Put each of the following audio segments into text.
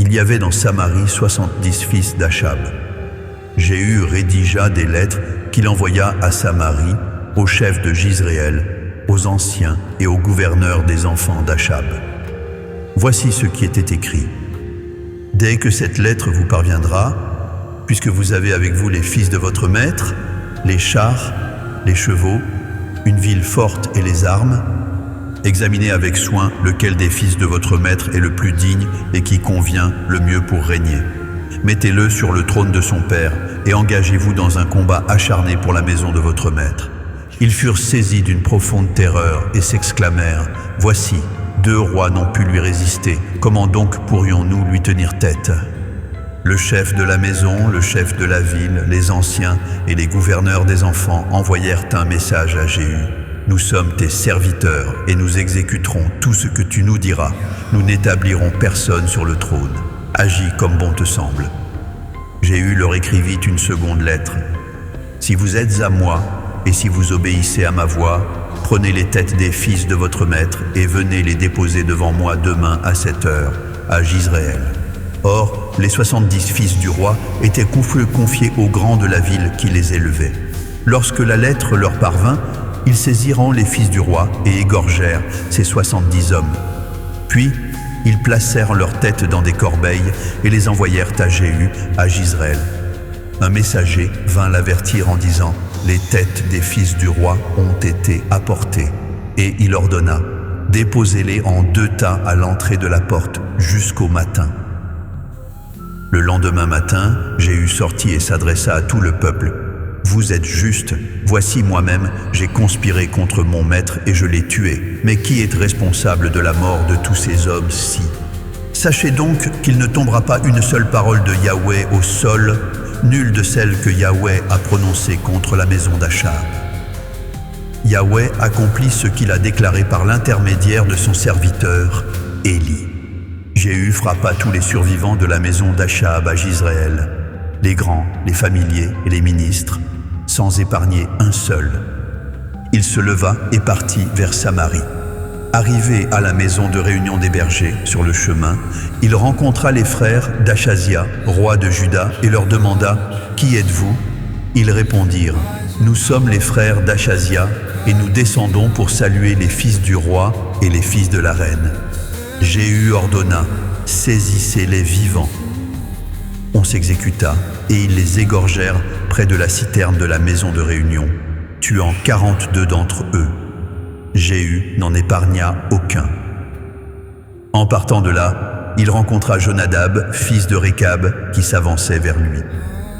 Il y avait dans Samarie 70 fils d'Achab. Jéhu rédigea des lettres qu'il envoya à Samarie, aux chefs de Jizréel, aux anciens et aux gouverneurs des enfants d'Achab. Voici ce qui était écrit. Dès que cette lettre vous parviendra, puisque vous avez avec vous les fils de votre maître, les chars, les chevaux, une ville forte et les armes, examinez avec soin lequel des fils de votre maître est le plus digne et qui convient le mieux pour régner. Mettez-le sur le trône de son père et engagez-vous dans un combat acharné pour la maison de votre maître. Ils furent saisis d'une profonde terreur et s'exclamèrent « Voici, 2 rois n'ont pu lui résister, comment donc pourrions-nous lui tenir tête ?» Le chef de la maison, le chef de la ville, les anciens et les gouverneurs des enfants envoyèrent un message à Jéhu. « Nous sommes tes serviteurs et nous exécuterons tout ce que tu nous diras. Nous n'établirons personne sur le trône. Agis comme bon te semble. » Jéhu leur écrivit une seconde lettre. « Si vous êtes à moi et si vous obéissez à ma voix, prenez les têtes des fils de votre maître et venez les déposer devant moi demain à cette heure, à Jizréel. » Or, les 70 fils du roi étaient confiés aux grands de la ville qui les élevait. Lorsque la lettre leur parvint, ils saisirent les fils du roi et égorgèrent ces 70 hommes. Puis, ils placèrent leurs têtes dans des corbeilles et les envoyèrent à Jéhu, à Jizréel. Un messager vint l'avertir en disant « Les têtes des fils du roi ont été apportées. » Et il ordonna « Déposez-les en 2 tas à l'entrée de la porte jusqu'au matin. » Le lendemain matin, Jéhu sortit et s'adressa à tout le peuple. « Vous êtes justes, voici moi-même, j'ai conspiré contre mon maître et je l'ai tué. Mais qui est responsable de la mort de tous ces hommes-ci? Sachez donc qu'il ne tombera pas une seule parole de Yahweh au sol, nulle de celles que Yahweh a prononcées contre la maison d'Achab. Yahweh accomplit ce qu'il a déclaré par l'intermédiaire de son serviteur, Élie. » Jéhu frappa tous les survivants de la maison d'Achab à Jizréel, les grands, les familiers et les ministres, sans épargner un seul. Il se leva et partit vers Samarie. Arrivé à la maison de réunion des bergers, sur le chemin, il rencontra les frères d'Achazia, roi de Juda, et leur demanda « Qui êtes-vous » Ils répondirent « Nous sommes les frères d'Achazia, et nous descendons pour saluer les fils du roi et les fils de la reine. » Jéhu ordonna « Saisissez-les vivants. » On s'exécuta, et ils les égorgèrent près de la citerne de la maison de réunion, tuant 42 d'entre eux. Jéhu n'en épargna aucun. En partant de là, il rencontra Jonadab, fils de Récab, qui s'avançait vers lui.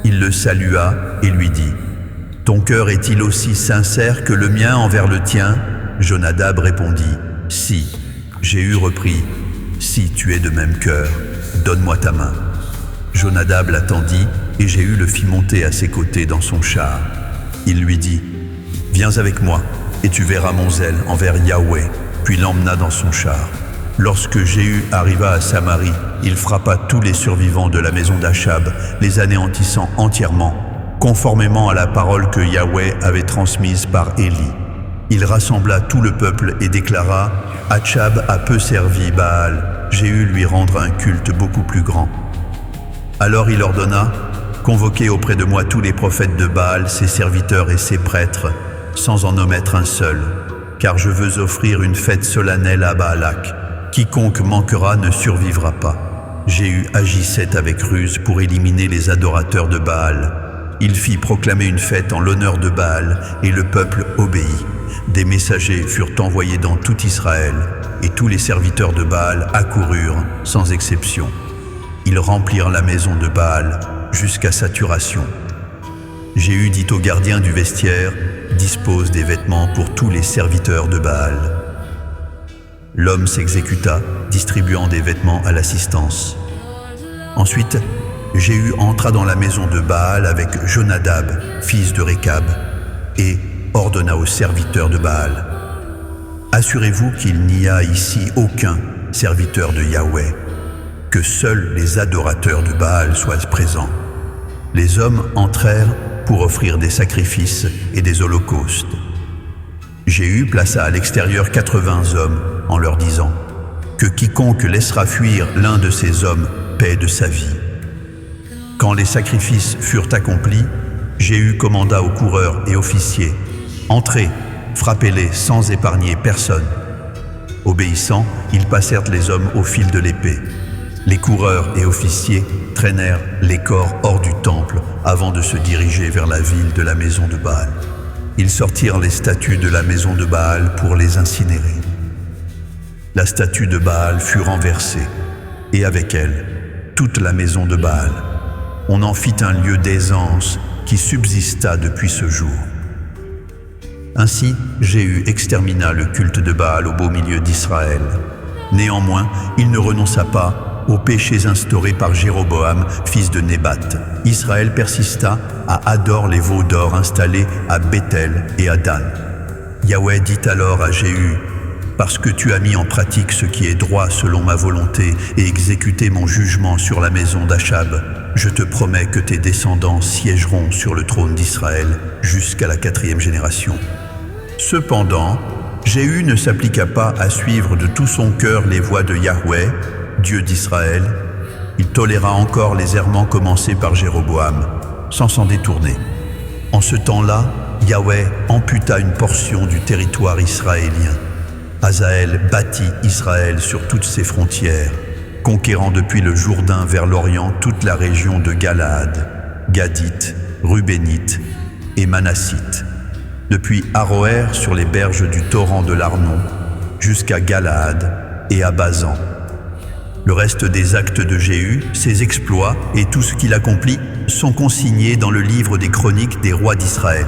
Il le salua et lui dit « Ton cœur est-il aussi sincère que le mien envers le tien ?» Jonadab répondit « Si. » Jéhu reprit « Si tu es de même cœur, donne-moi ta main. » Jonadab l'attendit et Jéhu le fit monter à ses côtés dans son char. Il lui dit « Viens avec moi et tu verras mon zèle envers Yahweh. » Puis l'emmena dans son char. Lorsque Jéhu arriva à Samarie, il frappa tous les survivants de la maison d'Achab, les anéantissant entièrement, conformément à la parole que Yahweh avait transmise par Élie. Il rassembla tout le peuple et déclara « Achab a peu servi Baal, Jéhu lui rendra un culte beaucoup plus grand. » Alors il ordonna « Convoquez auprès de moi tous les prophètes de Baal, ses serviteurs et ses prêtres, sans en omettre un seul, car je veux offrir une fête solennelle à Baalak. Quiconque manquera ne survivra pas. » Jéhu agissait avec ruse pour éliminer les adorateurs de Baal. Il fit proclamer une fête en l'honneur de Baal et le peuple obéit. Des messagers furent envoyés dans tout Israël et tous les serviteurs de Baal accoururent sans exception. Ils remplirent la maison de Baal jusqu'à saturation. Jéhu dit au gardien du vestiaire « Dispose des vêtements pour tous les serviteurs de Baal. » L'homme s'exécuta, distribuant des vêtements à l'assistance. Ensuite, Jéhu entra dans la maison de Baal avec Jonadab, fils de Récab, et ordonna aux serviteurs de Baal « Assurez-vous qu'il n'y a ici aucun serviteur de Yahweh, que seuls les adorateurs de Baal soient présents. » Les hommes entrèrent pour offrir des sacrifices et des holocaustes. Jéhu plaça à l'extérieur 80 hommes en leur disant que quiconque laissera fuir l'un de ces hommes paie de sa vie. Quand les sacrifices furent accomplis, Jéhu commanda aux coureurs et officiers: entrez, frappez-les sans épargner personne. Obéissant, ils passèrent les hommes au fil de l'épée. Les coureurs et officiers traînèrent les corps hors du temple avant de se diriger vers la ville de la maison de Baal. Ils sortirent les statues de la maison de Baal pour les incinérer. La statue de Baal fut renversée, et avec elle, toute la maison de Baal. On en fit un lieu d'aisance qui subsista depuis ce jour. Ainsi, Jéhu extermina le culte de Baal au beau milieu d'Israël. Néanmoins, il ne renonça pas aux péchés instaurés par Jéroboam, fils de Nébat. Israël persista à adorer les veaux d'or installés à Béthel et à Dan. Yahweh dit alors à Jéhu: parce que tu as mis en pratique ce qui est droit selon ma volonté et exécuté mon jugement sur la maison d'Achab, je te promets que tes descendants siégeront sur le trône d'Israël jusqu'à la 4e génération. Cependant, Jéhu ne s'appliqua pas à suivre de tout son cœur les voies de Yahweh, Dieu d'Israël. Il toléra encore les errements commencés par Jéroboam, sans s'en détourner. En ce temps-là, Yahweh amputa une portion du territoire israélien. Hazaël bâtit Israël sur toutes ses frontières, conquérant depuis le Jourdain vers l'Orient toute la région de Galaad, Gadite, Rubénite et Manassite, depuis Aroër sur les berges du torrent de l'Arnon, jusqu'à Galaad et à Basan. Le reste des actes de Jéhu, ses exploits et tout ce qu'il accomplit sont consignés dans le livre des chroniques des rois d'Israël.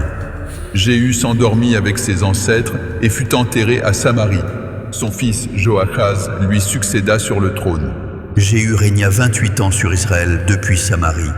Jéhu s'endormit avec ses ancêtres et fut enterré à Samarie. Son fils Joachaz lui succéda sur le trône. Jéhu régna 28 ans sur Israël depuis Samarie.